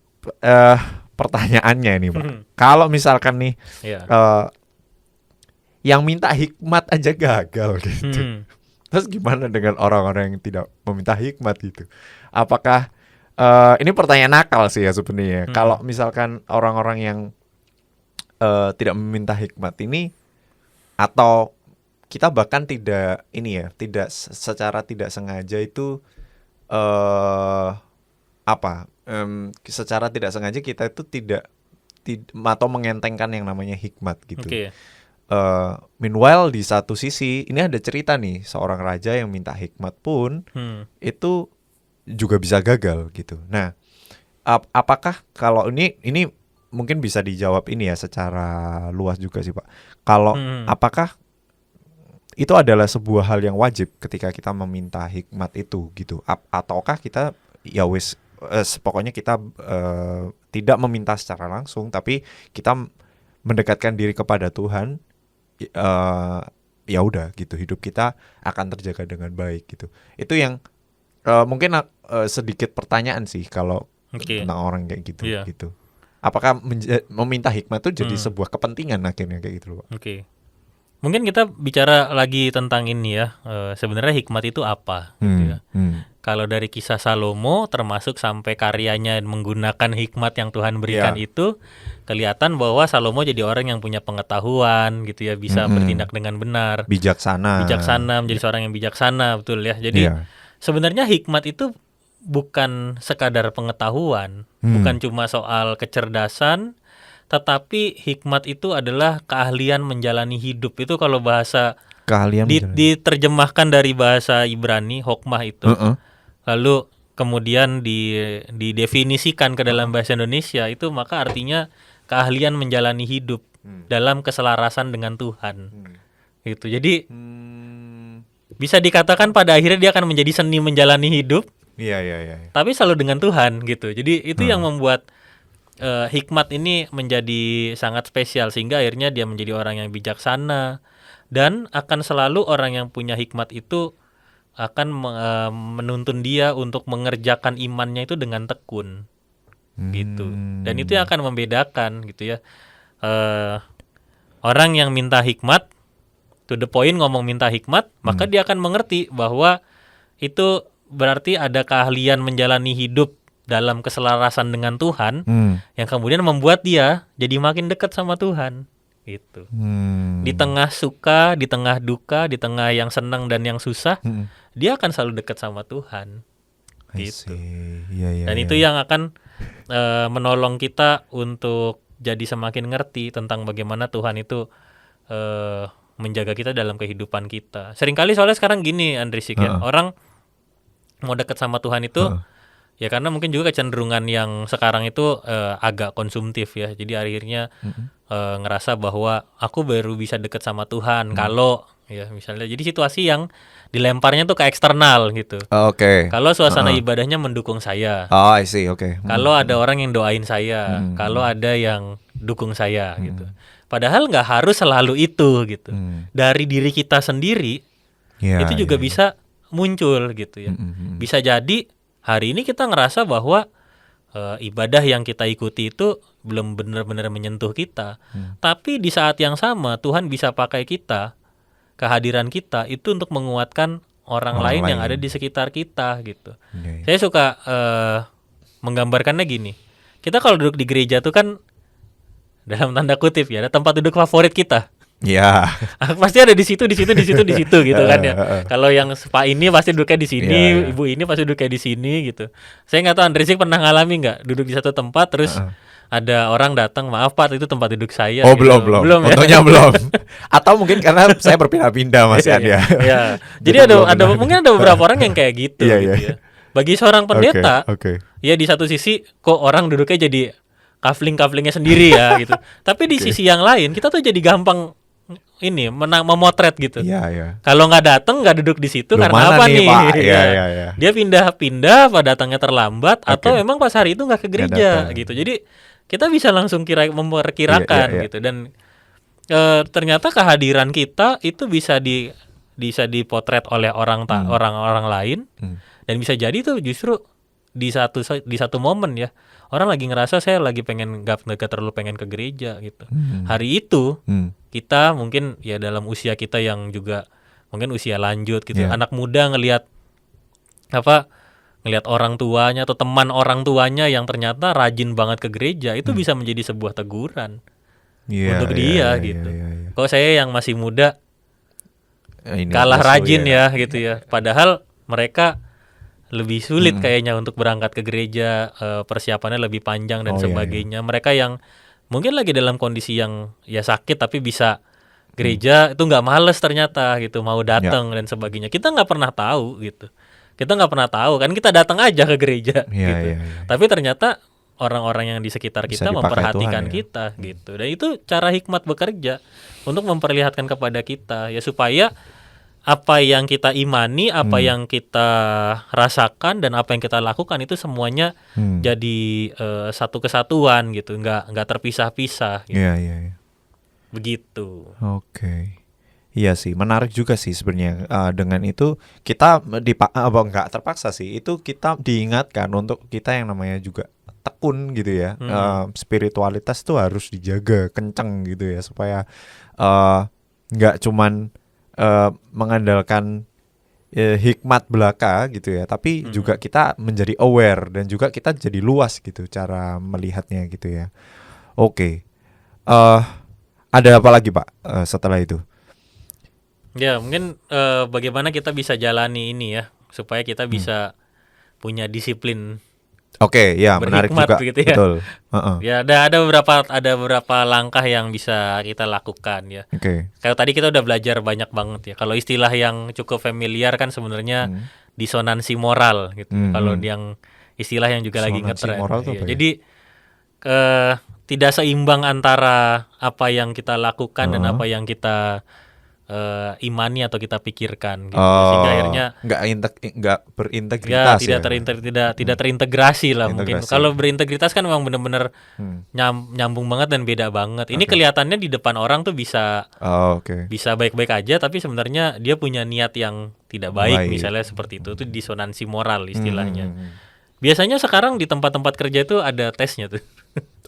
pertanyaannya ini, Pak. Kalau misalkan nih yang minta hikmat aja gagal gitu. Terus gimana dengan orang-orang yang tidak meminta hikmat itu? Apakah ini pertanyaan nakal sih ya sebenarnya. Kalau misalkan orang-orang yang tidak meminta hikmat ini, atau kita bahkan tidak ini ya, tidak secara tidak sengaja itu secara tidak sengaja kita itu tidak atau mengentengkan yang namanya hikmat gitu. Meanwhile di satu sisi ini ada cerita nih, seorang raja yang minta hikmat pun itu juga bisa gagal gitu. Nah, apakah kalau ini mungkin bisa dijawab ini ya secara luas juga sih Pak. Kalau apakah itu adalah sebuah hal yang wajib ketika kita meminta hikmat itu gitu? Ataukah kita ya pokoknya kita tidak meminta secara langsung, tapi kita mendekatkan diri kepada Tuhan, ya udah gitu, hidup kita akan terjaga dengan baik gitu. Itu yang mungkin sedikit pertanyaan sih kalau tentang orang kayak gitu gitu. Apakah meminta hikmat itu jadi sebuah kepentingan akhirnya kayak gitu loh, Pak? Mungkin kita bicara lagi tentang ini ya, sebenarnya hikmat itu apa gitu ya. Kalau dari kisah Salomo termasuk sampai karyanya menggunakan hikmat yang Tuhan berikan itu, kelihatan bahwa Salomo jadi orang yang punya pengetahuan gitu ya, bisa bertindak dengan benar, bijaksana, menjadi seorang yang bijaksana, betul ya. Jadi sebenarnya hikmat itu bukan sekadar pengetahuan, bukan cuma soal kecerdasan, tetapi hikmat itu adalah keahlian menjalani hidup. Itu kalau bahasa diterjemahkan dari bahasa Ibrani, hokmah itu. Lalu kemudian didefinisikan ke dalam bahasa Indonesia itu, maka artinya keahlian menjalani hidup dalam keselarasan dengan Tuhan. Gitu. Jadi bisa dikatakan pada akhirnya dia akan menjadi seni menjalani hidup. Iya. Tapi selalu dengan Tuhan gitu. Jadi itu yang membuat hikmat ini menjadi sangat spesial, sehingga akhirnya dia menjadi orang yang bijaksana, dan akan selalu orang yang punya hikmat itu akan menuntun dia untuk mengerjakan imannya itu dengan tekun gitu. Dan itu yang akan membedakan gitu ya, orang yang minta hikmat, to the point ngomong minta hikmat, maka dia akan mengerti bahwa itu berarti ada keahlian menjalani hidup dalam keselarasan dengan Tuhan, yang kemudian membuat dia jadi makin dekat sama Tuhan gitu. Di tengah suka, di tengah duka, di tengah yang senang dan yang susah, dia akan selalu dekat sama Tuhan gitu. Dan itu yang akan menolong kita untuk jadi semakin ngerti tentang bagaimana Tuhan itu menjaga kita dalam kehidupan kita. Seringkali soalnya sekarang gini, Andrisik ya, orang mau dekat sama Tuhan itu ya karena mungkin juga kecenderungan yang sekarang itu agak konsumtif ya. Jadi akhirnya ngerasa bahwa aku baru bisa dekat sama Tuhan kalau ya misalnya, jadi situasi yang dilemparnya tuh ke eksternal gitu. Kalau suasana ibadahnya mendukung saya. I see, Kalau ada orang yang doain saya, kalau ada yang dukung saya gitu. Padahal nggak harus selalu itu gitu. Dari diri kita sendiri itu juga bisa muncul gitu ya. Bisa jadi hari ini kita ngerasa bahwa ibadah yang kita ikuti itu belum benar-benar menyentuh kita. Tapi di saat yang sama Tuhan bisa pakai kita, kehadiran kita itu untuk menguatkan orang lain yang ada di sekitar kita gitu. Saya suka menggambarkannya gini. Kita kalau duduk di gereja tuh kan dalam tanda kutip ya, ada tempat duduk favorit kita. Ya. Pasti ada di situ gitu kan ya. Kalau yang Pak ini pasti duduknya di sini, Ibu ini pasti duduknya di sini gitu. Saya nggak tahu Andrisik pernah ngalami nggak duduk di satu tempat terus ada orang datang, maaf Pak itu tempat duduk saya. Oh gitu. belum ya. Untungnya belum. Atau mungkin karena saya berpindah-pindah Mas Yan ya. Iya. Jadi ada mungkin ada beberapa orang yang kayak gitu. Iya, gitu iya. ya. Bagi seorang pendeta, Oke. ya di satu sisi kok orang duduknya jadi kafling-kaflingnya sendiri ya gitu. Tapi di sisi yang lain kita tuh jadi gampang ini memotret gitu. Iya. Kalau nggak datang nggak duduk di situ Loh, karena mana apa nih, nih? Pak? Iya. Dia pindah-pindah, apa datangnya terlambat atau emang pas hari itu nggak ke gereja datang. gitu. Jadi kita bisa langsung memperkirakan Iya. gitu dan ternyata kehadiran kita itu bisa dipotret oleh orang-orang lain dan bisa jadi tuh justru di satu momen ya orang lagi ngerasa saya lagi pengen nggak terlalu pengen ke gereja gitu. Hari itu kita mungkin ya dalam usia kita yang juga mungkin usia lanjut gitu, anak muda ngelihat orang tuanya atau teman orang tuanya yang ternyata rajin banget ke gereja itu bisa menjadi sebuah teguran untuk dia gitu. Kok saya yang masih muda kalah rajin ya gitu ya. Padahal mereka lebih sulit kayaknya untuk berangkat ke gereja, persiapannya lebih panjang dan sebagainya. Mereka yang mungkin lagi dalam kondisi yang ya sakit tapi bisa gereja itu nggak males ternyata gitu, mau datang dan sebagainya. Kita nggak pernah tahu gitu. Kita nggak pernah tahu kan, kita datang aja ke gereja gitu. Tapi ternyata orang-orang yang di sekitar kita memperhatikan kita gitu. Dan itu cara hikmat bekerja untuk memperlihatkan kepada kita ya supaya apa yang kita imani, apa yang kita rasakan dan apa yang kita lakukan itu semuanya jadi satu kesatuan gitu, nggak terpisah-pisah. Gitu. Iya. Begitu. Oke. Iya sih, menarik juga sih sebenarnya. Dengan itu kita nggak terpaksa sih, itu kita diingatkan untuk kita yang namanya juga tekun gitu ya. Spiritualitas tuh harus dijaga kenceng gitu ya supaya nggak cuman mengandalkan hikmat belaka gitu ya, tapi juga kita menjadi aware dan juga kita jadi luas gitu cara melihatnya gitu ya. Oke. Ada apa lagi Pak setelah itu? Ya mungkin bagaimana kita bisa jalani ini ya supaya kita bisa punya disiplin. Oke, ya menarik juga, gitu ya. Betul. Ya ada beberapa langkah yang bisa kita lakukan ya. Oke. Kalau tadi kita udah belajar banyak banget ya. Kalau istilah yang cukup familiar kan sebenarnya disonansi moral gitu. Kalau yang istilah yang juga lagi ngetren. Ya. Jadi tidak seimbang antara apa yang kita lakukan dan apa yang kita imani atau kita pikirkan gitu. Sehingga akhirnya nggak berintegritas tidak terintegrasi lah mungkin. Kalau berintegritas kan memang benar-benar nyambung banget dan beda banget. Ini kelihatannya di depan orang tuh bisa baik-baik aja tapi sebenarnya dia punya niat yang tidak baik. Misalnya seperti itu disonansi moral istilahnya. Biasanya sekarang di tempat-tempat kerja itu ada tesnya tuh.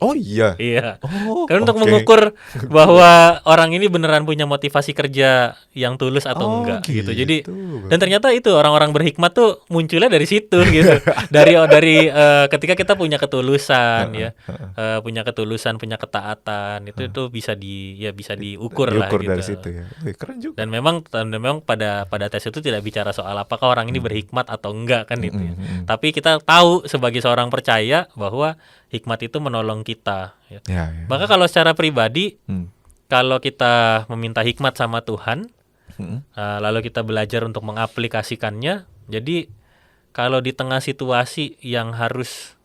Oh iya. Iya. Karena untuk mengukur bahwa orang ini beneran punya motivasi kerja yang tulus atau enggak gitu. Jadi dan ternyata itu orang-orang berhikmat tuh munculnya dari situ gitu. Dari ketika kita punya ketulusan ya. Punya ketulusan, punya ketaatan, itu bisa diukur lah gitu. Dari situ ya. Keren juga. Dan memang pada tes itu tidak bicara soal apakah orang ini berhikmat atau enggak kan itu ya. Tapi kita tahu sebagai seorang percaya bahwa hikmat itu menolong kita. Ya. Maka kalau secara pribadi, kalau kita meminta hikmat sama Tuhan, lalu kita belajar untuk mengaplikasikannya, jadi kalau di tengah situasi yang harus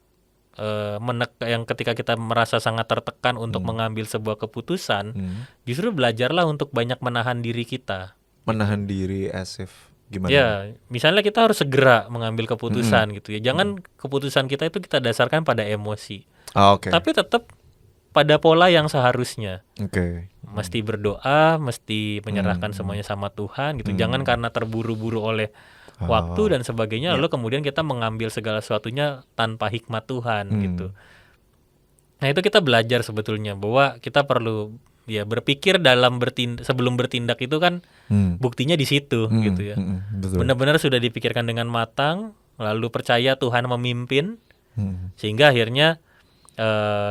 yang ketika kita merasa sangat tertekan untuk mengambil sebuah keputusan, justru belajarlah untuk banyak menahan diri kita. Menahan diri as if gimana? Ya, misalnya kita harus segera mengambil keputusan gitu ya. Jangan keputusan kita itu kita dasarkan pada emosi. Tapi tetap pada pola yang seharusnya. Mesti berdoa, mesti menyerahkan semuanya sama Tuhan gitu. Jangan karena terburu-buru oleh waktu dan sebagainya lalu kemudian kita mengambil segala sesuatunya tanpa hikmat Tuhan gitu. Nah, itu kita belajar sebetulnya bahwa kita perlu ya berpikir sebelum bertindak itu kan buktinya di situ gitu ya. Benar-benar sudah dipikirkan dengan matang, lalu percaya Tuhan memimpin sehingga akhirnya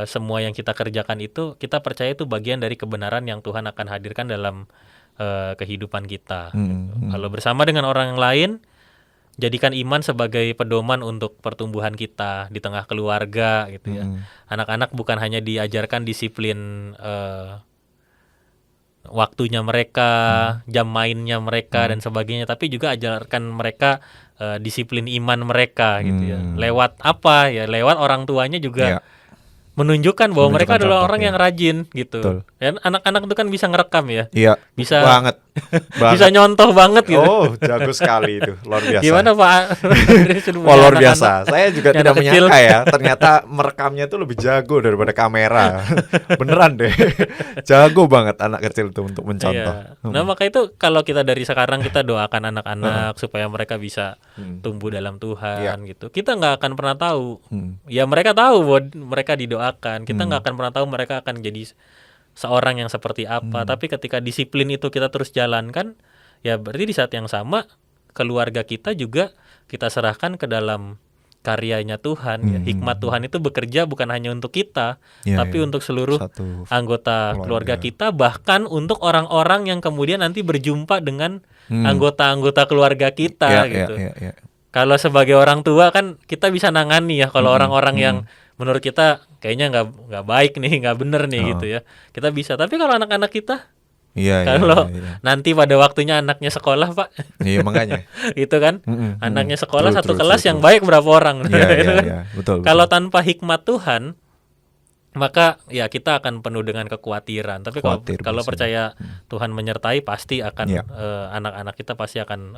semua yang kita kerjakan itu kita percaya itu bagian dari kebenaran yang Tuhan akan hadirkan dalam kehidupan kita. Kalau bersama dengan orang yang lain jadikan iman sebagai pedoman untuk pertumbuhan kita di tengah keluarga gitu ya. Anak-anak bukan hanya diajarkan disiplin waktunya mereka, jam mainnya mereka dan sebagainya, tapi juga ajarkan mereka disiplin iman mereka gitu ya. Lewat apa ya? Lewat orang tuanya juga menunjukkan bahwa mereka adalah orang yang rajin gitu. Betul. Dan anak-anak itu kan bisa ngerekam ya. Iya. Bisa banget. Bisa nyontoh banget gitu. Oh, jago sekali itu. Luar biasa. Gimana Pak? Wah, luar biasa. Saya juga yang tidak anak kecil. menyangka ya, ternyata merekamnya itu lebih jago daripada kamera. Beneran deh. Jago banget anak kecil itu untuk mencontoh. Iya. Nah, maka itu kalau kita dari sekarang kita doakan anak-anak supaya mereka bisa tumbuh dalam Tuhan gitu. Kita nggak akan pernah tahu. Ya mereka tahu bahwa mereka didoakan. Kita nggak akan pernah tahu mereka akan jadi seorang yang seperti apa. Tapi ketika disiplin itu kita terus jalankan, ya berarti di saat yang sama keluarga kita juga kita serahkan ke dalam karyanya Tuhan. Ya. Hikmat Tuhan itu bekerja bukan hanya untuk kita, tapi untuk seluruh anggota keluarga kita, bahkan untuk orang-orang yang kemudian nanti berjumpa dengan anggota-anggota keluarga kita gitu. Kalau sebagai orang tua kan kita bisa nangani ya kalau orang-orang yang menurut kita kayaknya nggak baik nih, nggak bener nih gitu ya. Kita bisa. Tapi kalau anak-anak kita, kalau nanti pada waktunya anaknya sekolah Pak, iya makanya itu kan anaknya sekolah satu kelas yang baik berapa orang? Betul. Kalau tanpa hikmat Tuhan, maka ya kita akan penuh dengan kekhawatiran. Tapi kalau percaya Tuhan menyertai, pasti akan anak-anak kita pasti akan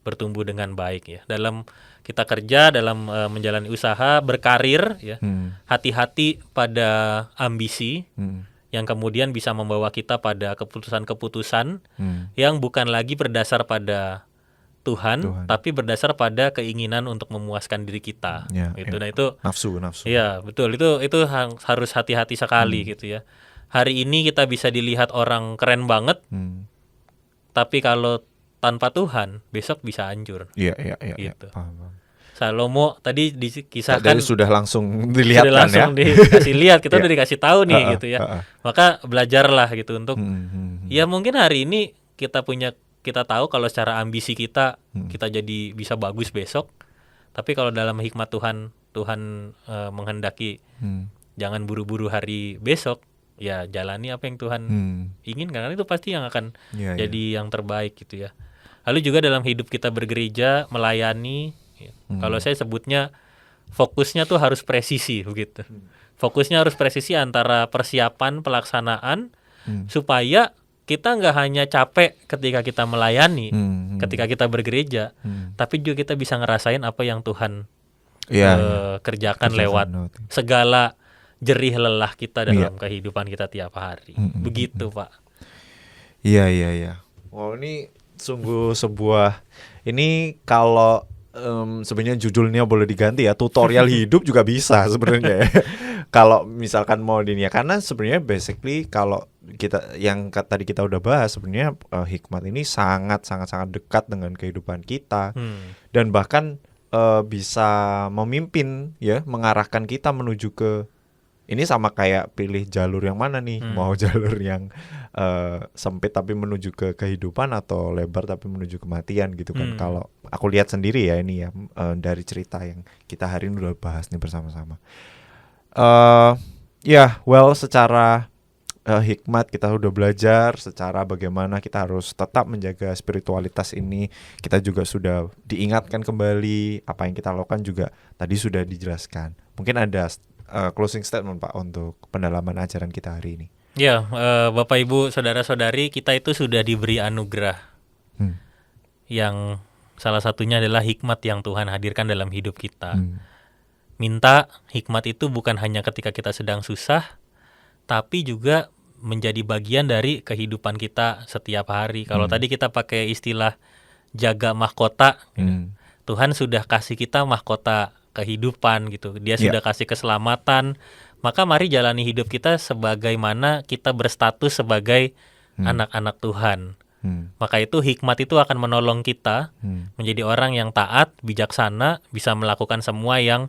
bertumbuh dengan baik ya. Dalam kita kerja, dalam menjalani usaha, berkarir ya. Hati-hati pada ambisi yang kemudian bisa membawa kita pada keputusan-keputusan yang bukan lagi berdasar pada Tuhan, tapi berdasar pada keinginan untuk memuaskan diri kita. Gitu. Nah itu nafsu. Iya, betul. Itu harus hati-hati sekali gitu ya. Hari ini kita bisa dilihat orang keren banget. Tapi kalau tanpa Tuhan, besok bisa hancur. Iya. Gitu. Paham. Salomo tadi dikisahkan Tadi sudah langsung dilihatkan sudah langsung dikasih lihat, kita udah dikasih tahu nih gitu ya. Maka belajarlah gitu untuk ya mungkin hari ini kita tahu kalau secara ambisi kita jadi bisa bagus besok. Tapi kalau dalam hikmat Tuhan menghendaki jangan buru-buru hari besok, ya jalani apa yang Tuhan ingin, karena itu pasti yang akan jadi yang terbaik gitu ya. Lalu juga dalam hidup kita bergereja, melayani, kalau saya sebutnya fokusnya tuh harus presisi begitu. Fokusnya harus presisi antara persiapan, pelaksanaan, supaya kita nggak hanya capek ketika kita melayani, ketika kita bergereja, tapi juga kita bisa ngerasain apa yang Tuhan kerjakan lewat segala jerih lelah kita dalam kehidupan kita tiap hari. Begitu Pak. Iya. Wow, ini sungguh sebuah, ini kalau sebenarnya judulnya boleh diganti ya, tutorial hidup juga bisa sebenarnya ya. Kalau misalkan mau ya, karena sebenarnya basically kalau kita yang tadi kita udah bahas, sebenarnya hikmat ini sangat dekat dengan kehidupan kita dan bahkan bisa memimpin ya, mengarahkan kita menuju ke, ini sama kayak pilih jalur yang mana nih, mau jalur yang sempit tapi menuju ke kehidupan atau lebar tapi menuju kematian gitu kan. Kalau aku lihat sendiri ya ini ya, dari cerita yang kita hari ini udah bahas nih bersama-sama. Secara hikmat kita udah belajar, secara bagaimana kita harus tetap menjaga spiritualitas ini, kita juga sudah diingatkan kembali, apa yang kita lakukan juga tadi sudah dijelaskan. Mungkin ada closing statement Pak untuk pendalaman ajaran kita hari ini. Ya, Bapak Ibu, saudara-saudari, kita itu sudah diberi anugerah yang salah satunya adalah hikmat yang Tuhan hadirkan dalam hidup kita. Minta hikmat itu bukan hanya ketika kita sedang susah, tapi juga menjadi bagian dari kehidupan kita setiap hari. Kalau tadi kita pakai istilah jaga mahkota, Tuhan sudah kasih kita mahkota kehidupan gitu. Dia sudah kasih keselamatan. Maka mari jalani hidup kita sebagaimana kita berstatus sebagai anak-anak Tuhan. Maka itu hikmat itu akan menolong kita menjadi orang yang taat, bijaksana, bisa melakukan semua yang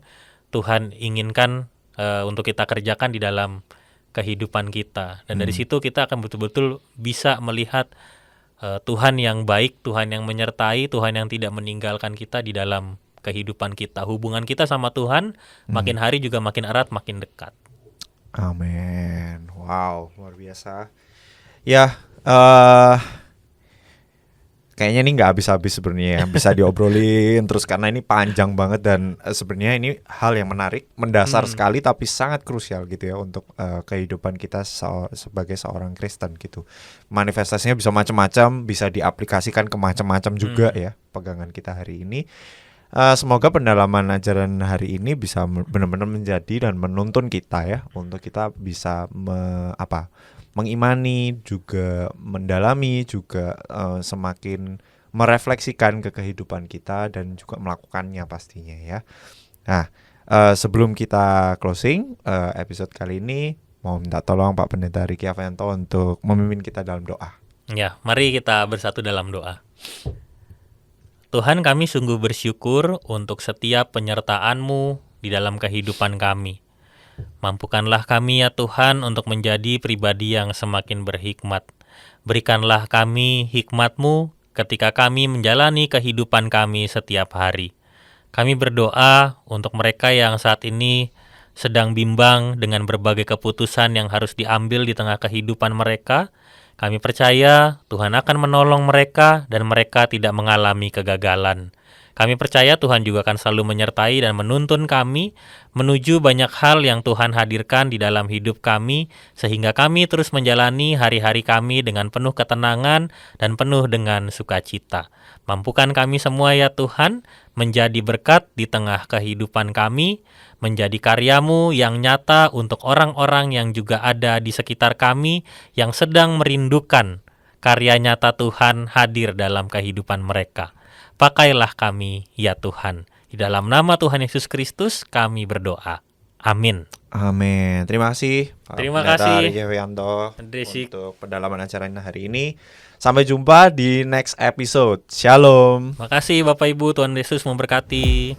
Tuhan inginkan untuk kita kerjakan di dalam kehidupan kita. Dan dari situ kita akan betul-betul bisa melihat Tuhan yang baik, Tuhan yang menyertai, Tuhan yang tidak meninggalkan kita di dalam kehidupan kita. Hubungan kita sama Tuhan makin hari juga makin erat, makin dekat. Amin. Wow, luar biasa. Ya, kayaknya ini nggak habis-habis sebenarnya ya. Bisa diobrolin terus karena ini panjang banget dan sebenarnya ini hal yang menarik, mendasar sekali tapi sangat krusial gitu ya untuk kehidupan kita sebagai seorang Kristen gitu. Manifestasinya bisa macam-macam, bisa diaplikasikan ke macam-macam juga ya pegangan kita hari ini. Semoga pendalaman ajaran hari ini bisa benar-benar menjadi dan menuntun kita ya untuk kita bisa mengimani, juga mendalami, juga semakin merefleksikan ke kehidupan kita dan juga melakukannya pastinya ya. Nah, sebelum kita closing episode kali ini, mau minta tolong Pak Pendeta Riki Avianto untuk memimpin kita dalam doa. Ya, mari kita bersatu dalam doa. Tuhan, kami sungguh bersyukur untuk setiap penyertaan-Mu di dalam kehidupan kami. Mampukanlah kami ya Tuhan untuk menjadi pribadi yang semakin berhikmat. Berikanlah kami hikmat-Mu ketika kami menjalani kehidupan kami setiap hari. Kami berdoa untuk mereka yang saat ini sedang bimbang dengan berbagai keputusan yang harus diambil di tengah kehidupan mereka. Kami percaya Tuhan akan menolong mereka dan mereka tidak mengalami kegagalan. Kami percaya Tuhan juga akan selalu menyertai dan menuntun kami menuju banyak hal yang Tuhan hadirkan di dalam hidup kami, sehingga kami terus menjalani hari-hari kami dengan penuh ketenangan dan penuh dengan sukacita. Mampukan kami semua ya Tuhan, menjadi berkat di tengah kehidupan kami, menjadi karya-Mu yang nyata untuk orang-orang yang juga ada di sekitar kami, yang sedang merindukan karya nyata Tuhan hadir dalam kehidupan mereka. Pakailah kami, ya Tuhan. Di dalam nama Tuhan Yesus Kristus kami berdoa. Amin. Amin. Terima kasih Pak Terima Pendeta kasih, Riki Avianto Andresik. untuk pendalaman acara hari ini. Sampai jumpa di next episode. Shalom. Makasih Bapak Ibu, Tuhan Yesus memberkati.